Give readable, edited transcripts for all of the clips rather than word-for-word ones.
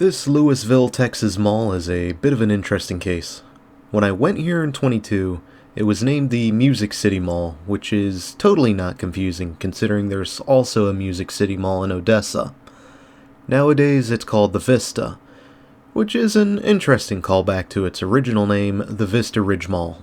This Louisville, Texas mall is a bit of an interesting case. When I went here in 22, it was named the Music City Mall, which is totally not confusing considering there's also a Music City Mall in Odessa. Nowadays it's called the Vista, which is an interesting callback to its original name, the Vista Ridge Mall.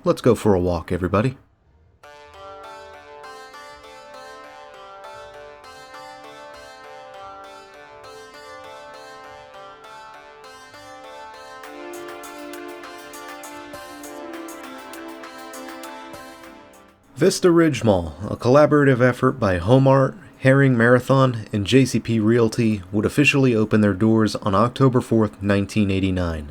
Let's go for a walk, everybody. Vista Ridge Mall, a collaborative effort by Home Art, Herring Marathon, and JCP Realty, would officially open their doors on October 4th, 1989.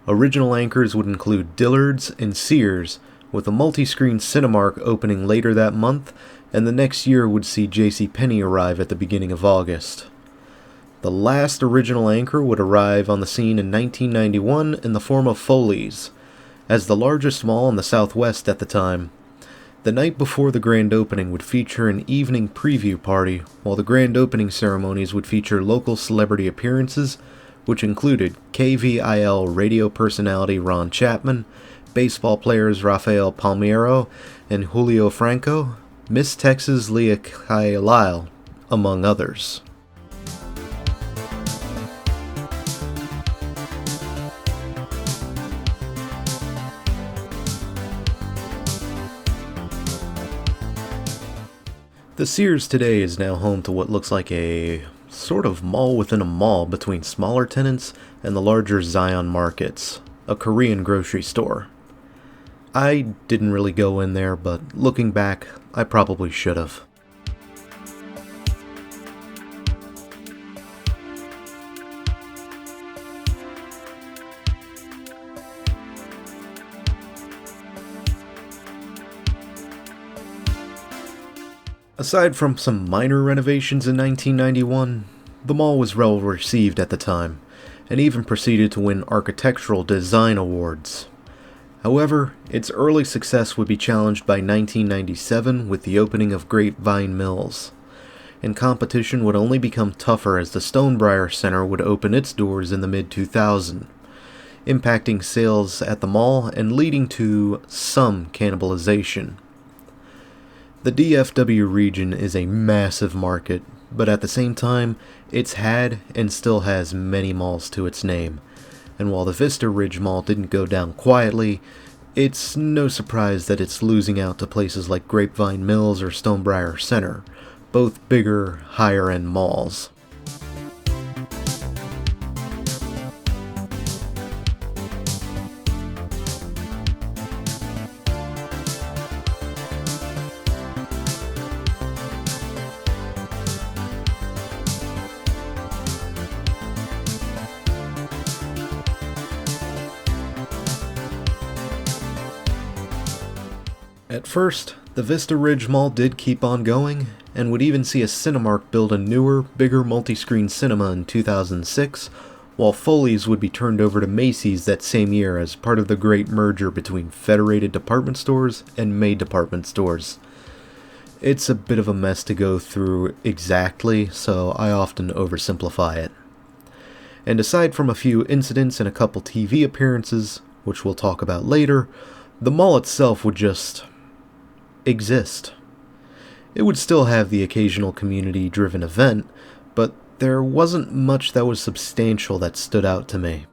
Original anchors would include Dillard's and Sears, with a multi-screen Cinemark opening later that month, and the next year would see JCPenney arrive at the beginning of August. The last original anchor would arrive on the scene in 1991 in the form of Foley's. As the largest mall in the Southwest at the time, the night before the grand opening would feature an evening preview party, while the grand opening ceremonies would feature local celebrity appearances, which included KVIL radio personality Ron Chapman, baseball players Rafael Palmeiro and Julio Franco, Miss Texas Leah Kyle, among others. The Sears today is now home to what looks like a sort of mall within a mall between smaller tenants and the larger Zion Markets, a Korean grocery store. I didn't really go in there, but looking back, I probably should have. Aside from some minor renovations in 1991, the mall was well received at the time, and even proceeded to win architectural design awards. However, its early success would be challenged by 1997 with the opening of Grapevine Mills, and competition would only become tougher as the Stonebriar Center would open its doors in the mid-2000s, impacting sales at the mall and leading to some cannibalization. The DFW region is a massive market, but at the same time, it's had and still has many malls to its name. And while the Vista Ridge Mall didn't go down quietly, it's no surprise that it's losing out to places like Grapevine Mills or Stonebriar Center, both bigger, higher-end malls. At first, the Vista Ridge Mall did keep on going, and would even see a Cinemark build a newer, bigger multi-screen cinema in 2006, while Foley's would be turned over to Macy's that same year as part of the great merger between Federated Department Stores and May Department Stores. It's a bit of a mess to go through exactly, so I often oversimplify it. And aside from a few incidents and a couple TV appearances, which we'll talk about later, the mall itself would just exist. It would still have the occasional community-driven event, but there wasn't much that was substantial that stood out to me.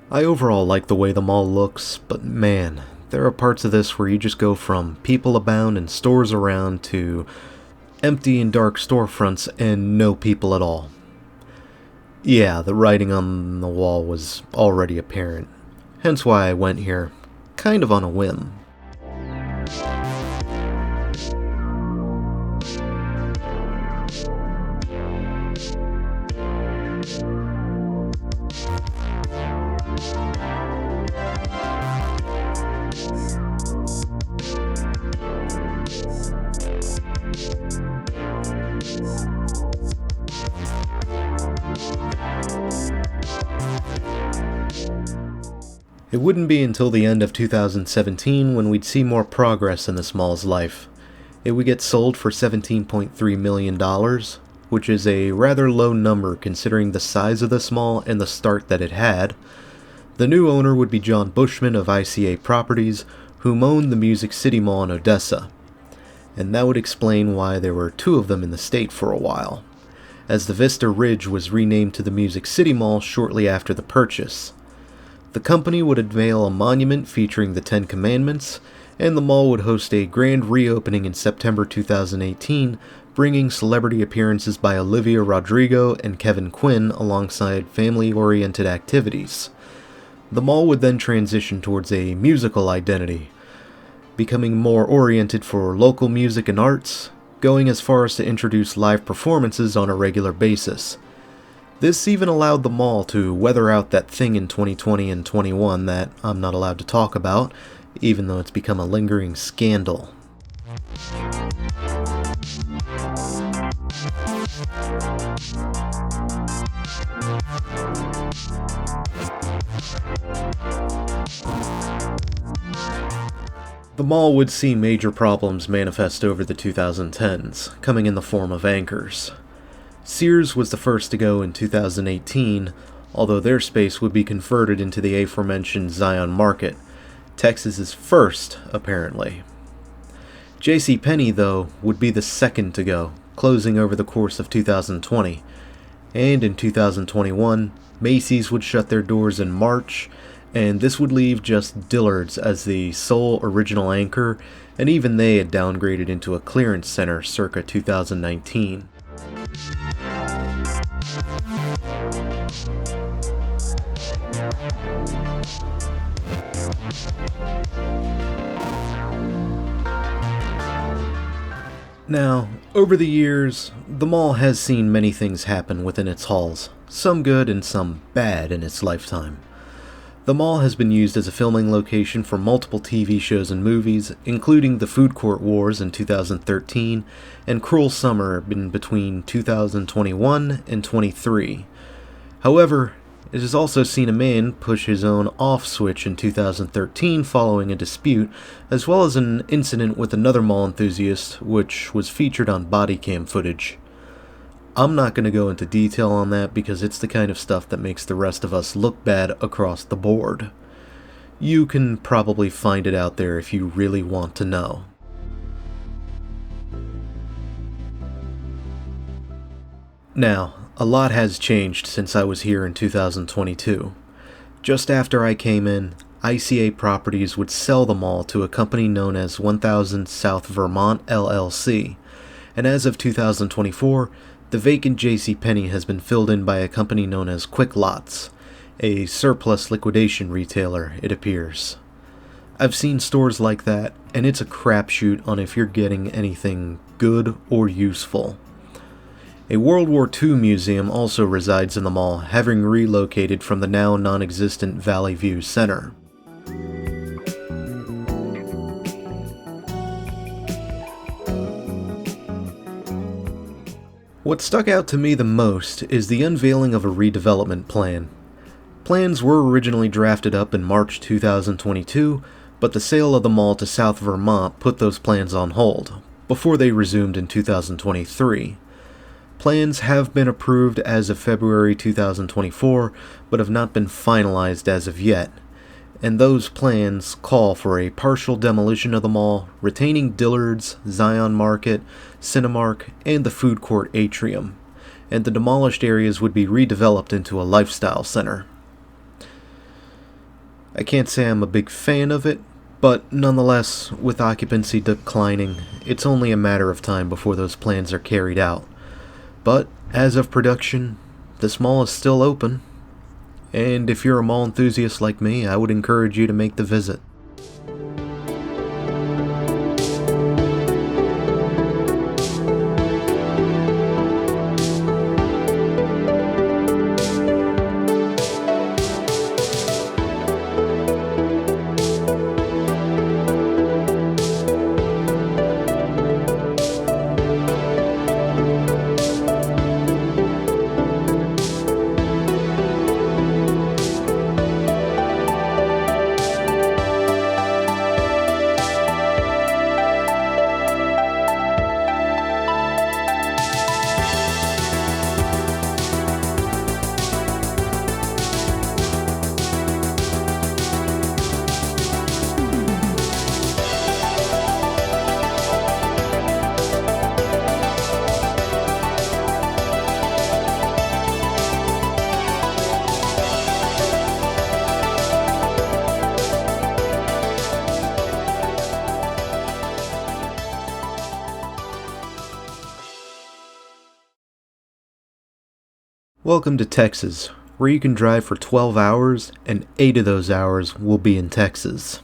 I overall like the way the mall looks, but man, there are parts of this where you just go from people abound and stores around to empty and dark storefronts and no people at all. Yeah, the writing on the wall was already apparent, hence why I went here, kind of on a whim. It wouldn't be until the end of 2017 when we'd see more progress in this mall's life. It would get sold for $17.3 million, which is a rather low number considering the size of this mall and the start that it had. The new owner would be John Bushman of ICA Properties, whom owned the Music City Mall in Odessa. And that would explain why there were two of them in the state for a while, as the Vista Ridge was renamed to the Music City Mall shortly after the purchase. The company would unveil a monument featuring the Ten Commandments, and the mall would host a grand reopening in September 2018, bringing celebrity appearances by Olivia Rodrigo and Kevin Quinn alongside family-oriented activities. The mall would then transition towards a musical identity, becoming more oriented for local music and arts, going as far as to introduce live performances on a regular basis. This even allowed the mall to weather out that thing in 2020 and 21 that I'm not allowed to talk about, even though it's become a lingering scandal. The mall would see major problems manifest over the 2010s, coming in the form of anchors. Sears was the first to go in 2018, although their space would be converted into the aforementioned Zion Market, Texas's first, apparently. JCPenney, though, would be the second to go, closing over the course of 2020, and in 2021, Macy's would shut their doors in March, and this would leave just Dillard's as the sole original anchor, and even they had downgraded into a clearance center circa 2019. Now, over the years, the mall has seen many things happen within its halls, some good and some bad in its lifetime. The mall has been used as a filming location for multiple TV shows and movies, including The Food Court Wars in 2013 and Cruel Summer in between 2021 and 23. However, it has also seen a man push his own off switch in 2013 following a dispute, as well as an incident with another mall enthusiast, which was featured on body cam footage. I'm not going to go into detail on that because it's the kind of stuff that makes the rest of us look bad across the board. You can probably find it out there if you really want to know. Now, a lot has changed since I was here in 2022. Just after I came in, ICA Properties would sell the mall to a company known as 1000 South Vermont LLC, and as of 2024, the vacant JCPenney has been filled in by a company known as Quick Lots, a surplus liquidation retailer, it appears. I've seen stores like that, and it's a crapshoot on if you're getting anything good or useful. A World War II museum also resides in the mall, having relocated from the now non-existent Valley View Center. What stuck out to me the most is the unveiling of a redevelopment plan. Plans were originally drafted up in March 2022, but the sale of the mall to South Vermont put those plans on hold, before they resumed in 2023. Plans have been approved as of February 2024, but have not been finalized as of yet, and those plans call for a partial demolition of the mall, retaining Dillard's, Zion Market, Cinemark, and the food court atrium, and the demolished areas would be redeveloped into a lifestyle center. I can't say I'm a big fan of it, but nonetheless, with occupancy declining, it's only a matter of time before those plans are carried out. But, as of production, this mall is still open, and if you're a mall enthusiast like me, I would encourage you to make the visit. Welcome to Texas, where you can drive for 12 hours and 8 of those hours will be in Texas.